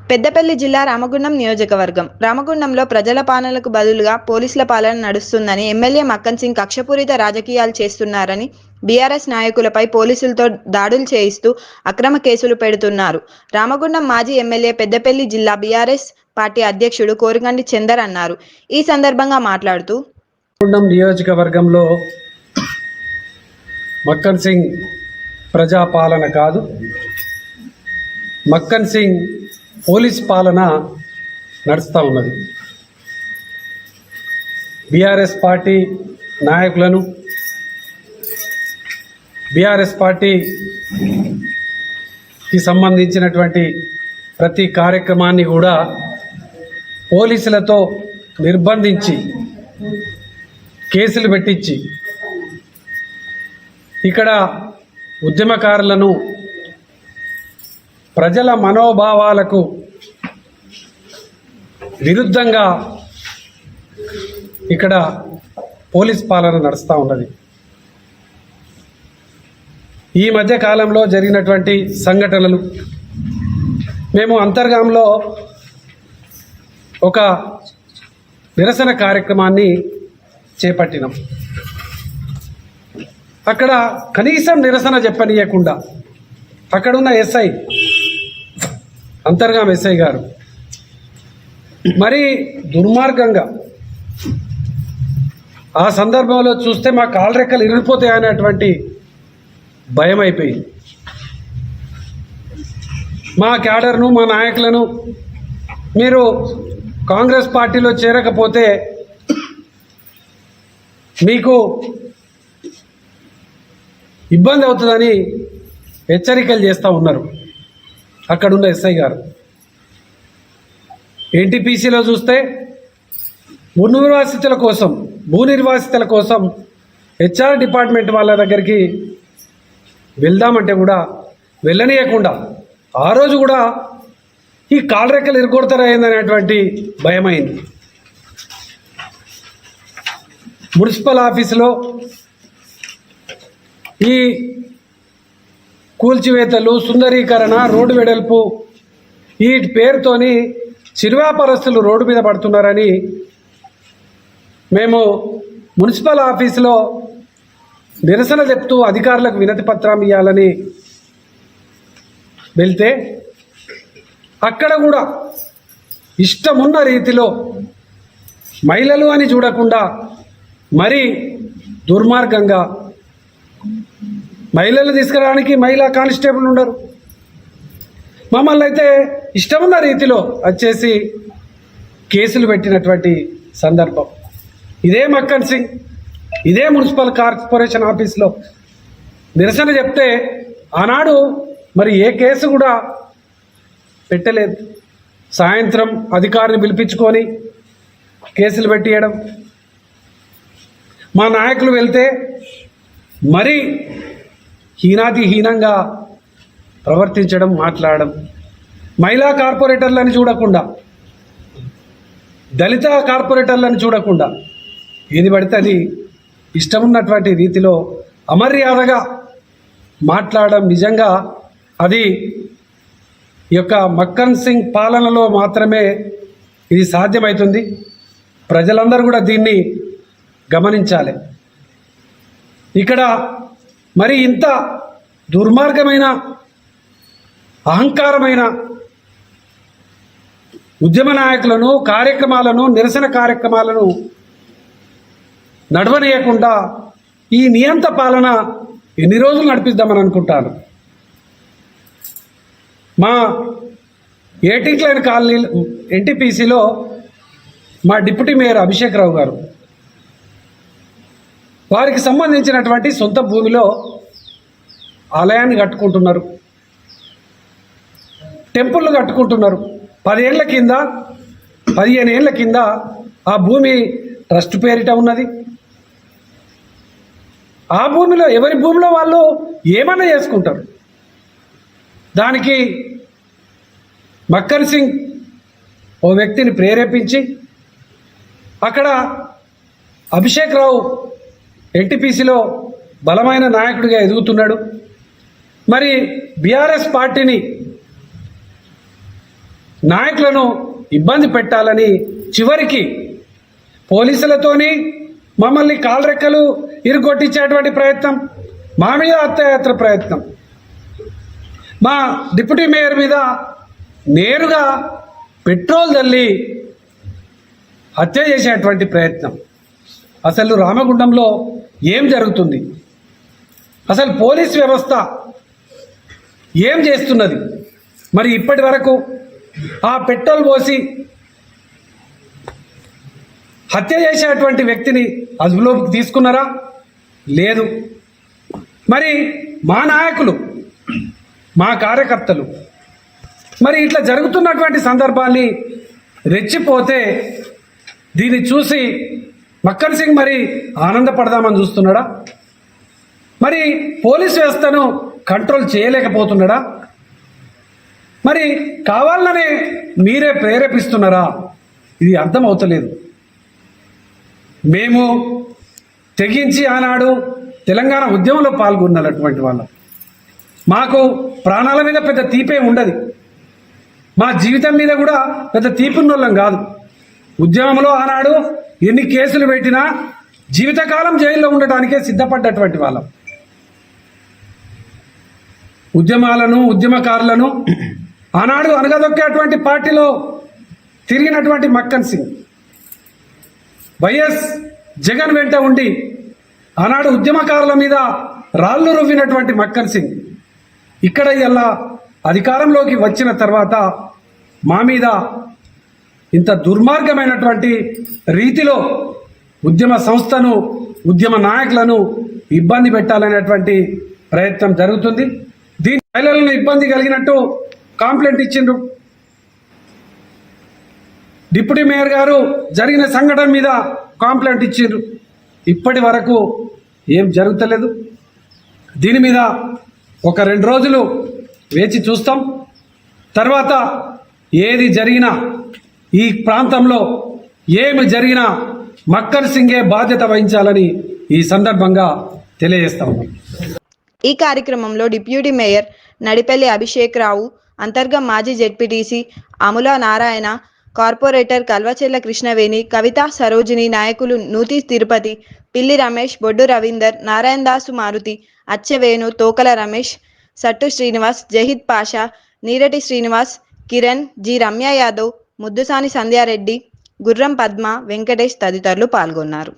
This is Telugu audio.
పెద్దపల్లి జిల్లా రామగుండం నియోజకవర్గం. రామగుండంలో ప్రజల పాలనకు బదులుగా పోలీసుల పాలన నడుస్తుందని ఎమ్మెల్యే మక్కన్ సింగ్ కక్షపూరిత రాజకీయాలు చేస్తున్నారని, బీఆర్ఎస్ నాయకులపై పోలీసులతో దాడులు చేయిస్తూ అక్రమ కేసులు పెడుతున్నారు. రామగుండం మాజీ ఎమ్మెల్యే, పెద్దపల్లి జిల్లా బీఆర్ఎస్ పార్టీ అధ్యక్షుడు కోరుగంటి చందర్ అన్నారు. ఈ సందర్భంగా మాట్లాడుతూ, రామగుండం నియోజకవర్గంలో మక్కన్ సింగ్ ప్రజాపాలన కాదు, మక్కన్ సింగ్ పోలీస్ పాలన నడుస్తూ ఉన్నది. బీఆర్ఎస్ పార్టీ నాయకులను, బీఆర్ఎస్ పార్టీకి సంబంధించినటువంటి ప్రతి కార్యక్రమాన్ని కూడా పోలీసులతో నిర్బంధించి కేసులు పెట్టించి ఇక్కడ ఉద్యమకారులను, ప్రజల మనోభావాలకు విరుద్ధంగా ఇక్కడ పోలీస్ పాలన నడుస్తూ ఉన్నది. ఈ మధ్య కాలంలో జరిగినటువంటి సంఘటనలు, మేము అంతర్గాంలో ఒక నిరసన కార్యక్రమాన్ని చేపట్టినాం. అక్కడ కనీసం నిరసన చెప్పనీయకుండా అక్కడున్న ఎస్ఐ, అంతర్గాం ఎస్ఐ గారు మరి దుర్మార్గంగా, ఆ సందర్భంలో చూస్తే మా కాళ్ళరెక్కలు ఇరిగిపోతాయనేటువంటి భయం అయిపోయింది. మా క్యాడర్ను, మా నాయకులను మీరు కాంగ్రెస్ పార్టీలో చేరకపోతే మీకు ఇబ్బంది అవుతుందని హెచ్చరికలు చేస్తూ ఉన్నారు అక్కడున్న ఎస్ఐ గారు. ఎన్టీపీసీలో చూస్తే భూ నిర్వాసితుల కోసం హెచ్ఆర్ డిపార్ట్మెంట్ వాళ్ళ దగ్గరికి వెళ్దామంటే కూడా వెళ్ళనీయకుండా, ఆ రోజు కూడా ఈ కాళ్ళరెక్కలు ఇరుగొడతారైందనేటువంటి భయమైంది. మున్సిపల్ ఆఫీసులో ఈ కూల్చివేతలు, సుందరీకరణ, రోడ్డు వెడల్పు, ఈ పేరుతోని చిరు వ్యాపారస్తులు రోడ్డు మీద పడుతున్నారని మేము మున్సిపల్ ఆఫీసులో నిరసన చెప్తూ అధికారులకు వినతి పత్రం ఇవ్వాలని వెళ్తే అక్కడ కూడా ఇష్టమున్న రీతిలో మహిళలు అని చూడకుండా మరీ దుర్మార్గంగా, మహిళలు తీసుకురావడానికి మహిళా కానిస్టేబుల్ ఉండరు, మమ్మల్ని అయితే ఇష్టమున్న రీతిలో వచ్చేసి కేసులు పెట్టినటువంటి సందర్భం. ఇదే మక్కన్ సింగ్ ఇదే మున్సిపల్ కార్పొరేషన్ ఆఫీస్లో నిరసన చెప్తే ఆనాడు మరి ఏ కేసు కూడా పెట్టలేదు. సాయంత్రం అధికారిని పిలిపించుకొని కేసులు పెట్టియడం, మా నాయకులు వెళ్తే మరీ హీనంగా ప్రవర్తించడం, మాట్లాడడం, మహిళా కార్పొరేటర్లను చూడకుండా, దళిత కార్పొరేటర్లను చూడకుండా ఏది పడితే అది ఇష్టమున్నటువంటి రీతిలో అమర్యాదగా మాట్లాడడం, నిజంగా అది ఈ యొక్క మక్కన్ సింగ్ పాలనలో మాత్రమే ఇది సాధ్యమవుతుంది. ప్రజలందరూ కూడా దీన్ని గమనించాలి. ఇక్కడ మరి ఇంత దుర్మార్గమైన, అహంకారమైన ఉద్యమ నాయకులను, కార్యక్రమాలను, నిరసన కార్యక్రమాలను నడవనీయకుండా ఈ నియంత పాలన ఎన్ని రోజులు నడిపిద్దామని అనుకుంటాను. మా ఏటింక్లైన్ కాలనీ ఎన్టీపీసీలో మా డిప్యూటీ మేయర్ అభిషేక్ రావు గారు వారికి సంబంధించినటువంటి సొంత భూమిలో ఆలయాన్ని కట్టుకుంటున్నారు, టెంపుల్లు కట్టుకుంటున్నారు. 15 ఏళ్ల కింద ఆ భూమి ట్రస్ట్ పేరిట ఉన్నది. ఆ భూమిలో ఎవరి భూమిలో వాళ్ళు ఏమన్నా చేసుకుంటారు. దానికి మక్కన్ సింగ్ ఓ వ్యక్తిని ప్రేరేపించి అక్కడ అభిషేక్ రావు ఎన్టీపీసీలో బలమైన నాయకుడిగా ఎదుగుతున్నాడు. మరి బీఆర్ఎస్ పార్టీని నాయకులను ఇబ్బంది పెట్టాలని చివరికి పోలీసులతోని మమ్మల్ని కాలరెక్కలు ఇరుగొట్టించేటువంటి ప్రయత్నం, మా మీద హత్యాయత్ర ప్రయత్నం, మా డిప్యూటీ మేయర్ మీద నేరుగా పెట్రోల్ చల్లి హత్య చేసేటువంటి ప్రయత్నం. అసలు రామగుండంలో ఏం జరుగుతుంది? అసలు పోలీస్ వ్యవస్థ ఏం చేస్తున్నది? మరి ఇప్పటి వరకు ఆ పెట్రోల్ పోసి హత్య చేసేటువంటి వ్యక్తిని అదుపులోకి తీసుకున్నారా? లేదు. మరి మా నాయకులు, మా కార్యకర్తలు మరి ఇట్లా జరుగుతున్నటువంటి సందర్భాన్ని రెచ్చిపోతే దీన్ని చూసి మక్కన్ సింగ్ మరి ఆనందపడదామని చూస్తున్నాడా? మరి పోలీస్ వ్యవస్థను కంట్రోల్ చేయలేకపోతున్నాడా? మరి కావాలనే మీరే ప్రేరేపిస్తున్నారా? ఇది అర్థమవుతలేదు. మేము తెగించి ఆనాడు తెలంగాణ ఉద్యమంలో పాల్గొన్నటువంటి వాళ్ళం. మాకు ప్రాణాల మీద పెద్ద తీపే ఉండదు, మా జీవితం మీద కూడా పెద్ద తీపున్నోళ్ళం కాదు. ఉద్యమంలో ఆనాడు ఎన్ని కేసులు పెట్టినా జీవితకాలం జైల్లో ఉండటానికే సిద్ధపడ్డటువంటి వాళ్ళం. ఉద్యమాలను, ఉద్యమకారులను ఆనాడు అనగదొక్కేటువంటి పార్టీలో తిరిగినటువంటి మక్కన్ సింగ్ వైఎస్ జగన్ వెంట ఉండి ఆనాడు ఉద్యమకారుల మీద రాళ్ళు రువ్వినటువంటి మక్కన్ సింగ్ ఇక్కడ ఇలా అధికారంలోకి వచ్చిన తర్వాత మా మీద ఇంత దుర్మార్గమైనటువంటి రీతిలో ఉద్యమ సంస్థను, ఉద్యమ నాయకులను ఇబ్బంది పెట్టాలనేటువంటి ప్రయత్నం జరుగుతుంది. దీని మహిళలను ఇబ్బంది కలిగినట్టు కంప్లైంట్ ఇచ్చిండ్రు. డిప్యూటీ మేయర్ గారు జరిగిన సంఘటన మీద కంప్లైంట్ ఇచ్చిండ్రు. ఇప్పటి వరకు ఏం జరుగుతలేదు. దీని మీద ఒక 2 రోజులు వేచి చూస్తాం. తర్వాత ఏది జరిగినా, ఈ ప్రాంతంలో ఏమి జరిగినా మక్కన్ సింగే బాధ్యత వహించాలని ఈ సందర్భంగా తెలియజేస్తాం. ఈ కార్యక్రమంలో డిప్యూటీ మేయర్ నడిపెల్లి అభిషేక్ రావు, అంతర్గం మాజీ జెడ్పీటీసీ అములా నారాయణ, కార్పొరేటర్ కల్వచెర్ల కృష్ణవేణి, కవిత, సరోజిని, నాయకులు నూతి తిరుపతి, పిల్లి రమేష్, బొడ్డు రవీందర్, నారాయణ దాసు మారుతి, అచ్చెవేణు, తోకల రమేష్, సట్టు శ్రీనివాస్, జహీద్ పాషా, నీరటి శ్రీనివాస్, కిరణ్, జి రమ్య యాదవ్, ముద్దుసాని సంధ్యారెడ్డి, గుర్రం పద్మ, వెంకటేష్ తదితరులు పాల్గొన్నారు.